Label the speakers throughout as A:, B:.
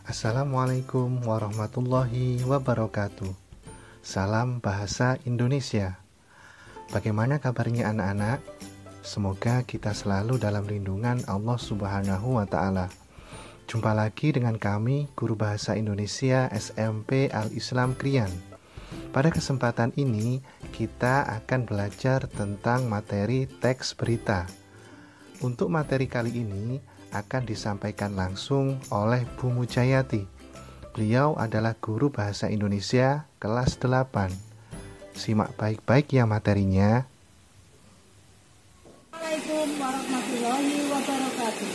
A: Assalamualaikum warahmatullahi wabarakatuh. Salam bahasa Indonesia. Bagaimana kabarnya anak-anak? Semoga kita selalu dalam lindungan Allah Subhanahu wa Ta'ala. Jumpa lagi dengan kami, Guru Bahasa Indonesia SMP Al-Islam Krian. Pada kesempatan ini, kita akan belajar tentang materi teks berita. Untuk materi kali ini akan disampaikan langsung oleh Bu Mujayati. Beliau adalah guru bahasa Indonesia kelas 8. Simak baik-baik ya materinya.
B: Assalamualaikum warahmatullahi wabarakatuh.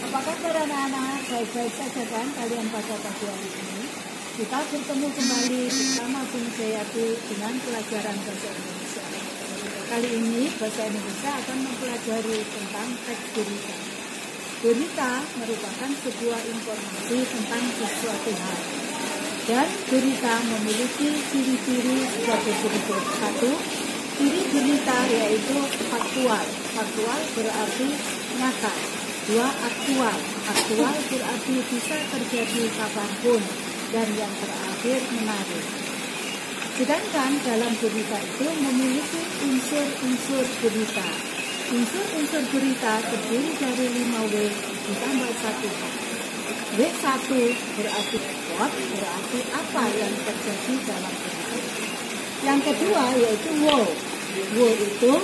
B: Apa kabar anak-anak? Baik-baik saja kan kalian pada pagi hari ini? Kita bertemu kembali bersama Bu Mujayati dengan pelajaran bahasa Indonesia. Kali ini bahasa Indonesia akan mempelajari tentang teks berita. Berita merupakan sebuah informasi tentang sesuatu hal. Dan berita memiliki ciri-ciri sebagai berikut. 1. Ciri berita yaitu faktual. Faktual berarti nyata. 2. Aktual. Aktual berarti bisa terjadi kapanpun. Dan yang terakhir menarik. Sedangkan dalam berita itu memiliki unsur-unsur berita. Unsur-unsur berita terdiri dari 5W ditambah 1H. W1 berarti what, berarti apa yang terjadi dalam berita. Yang kedua yaitu wow. Wow itu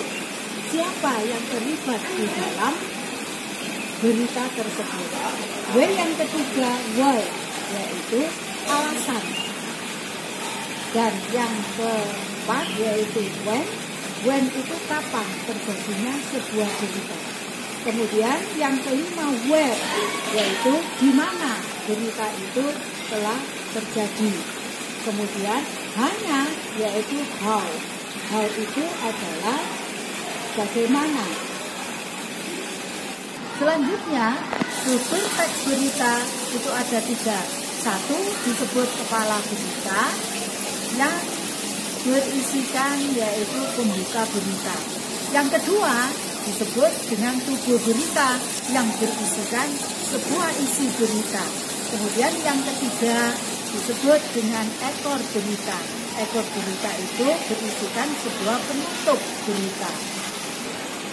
B: siapa yang terlibat di dalam berita tersebut. W yang ketiga why, yaitu alasan. Dan yang keempat yaitu when. When itu kapan terjadinya sebuah berita. Kemudian yang kelima where, yaitu di mana berita itu telah terjadi. Kemudian hanya, yaitu how. How itu adalah bagaimana. Selanjutnya susun teks berita itu ada 3. 1 disebut kepala berita yang berisikan yaitu pembuka berita. Yang kedua disebut dengan tubuh berita yang berisikan sebuah isi berita. Kemudian yang ketiga disebut dengan ekor berita. Ekor berita itu berisikan sebuah penutup berita.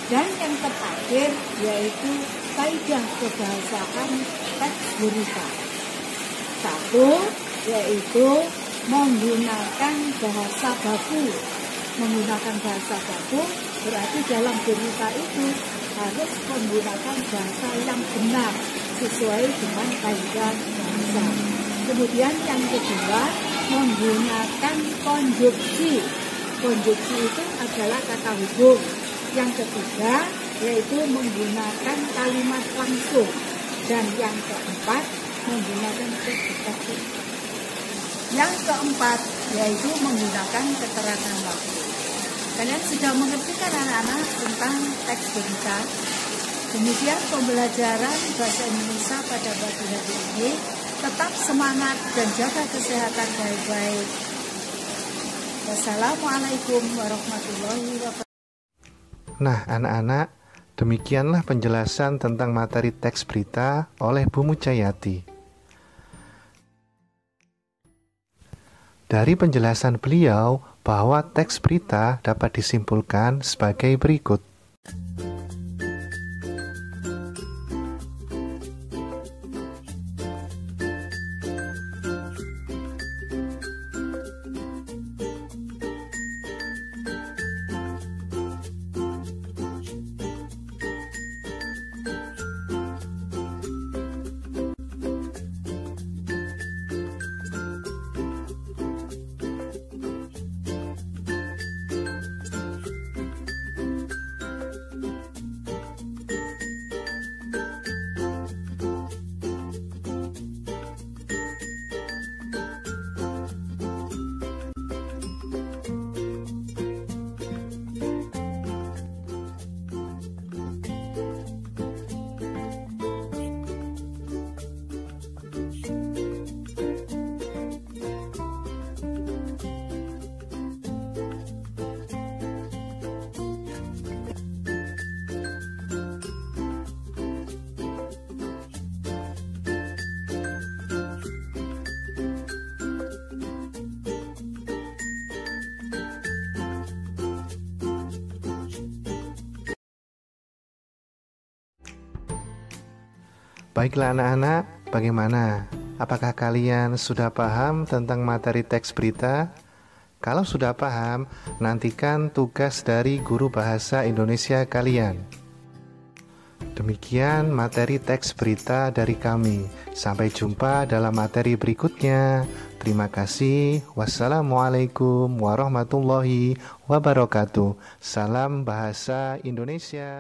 B: Dan yang terakhir yaitu kaidah kebahasaan teks berita. 1 yaitu menggunakan bahasa baku. Menggunakan bahasa baku berarti dalam berita itu harus menggunakan bahasa yang benar sesuai dengan kaidah bahasa. Kemudian yang kedua menggunakan konjungsi. Konjungsi itu adalah kata hubung. Yang ketiga yaitu menggunakan kalimat langsung. Dan yang keempat menggunakan predikatif. Yang keempat yaitu menggunakan keterangan waktu. Kalian sudah mengerti kan anak-anak tentang teks berita? Demikian pembelajaran bahasa Indonesia pada pagi hari ini. Tetap semangat dan jaga kesehatan baik-baik. Wassalamualaikum warahmatullahi wabarakatuh.
A: Nah anak-anak, demikianlah penjelasan tentang materi teks berita oleh Bu Mujayati. Dari penjelasan beliau bahwa teks berita dapat disimpulkan sebagai berikut. Baiklah anak-anak, bagaimana? Apakah kalian sudah paham tentang materi teks berita? Kalau sudah paham, nantikan tugas dari guru bahasa Indonesia kalian. Demikian materi teks berita dari kami. Sampai jumpa dalam materi berikutnya. Terima kasih. Wassalamualaikum warahmatullahi wabarakatuh. Salam bahasa Indonesia.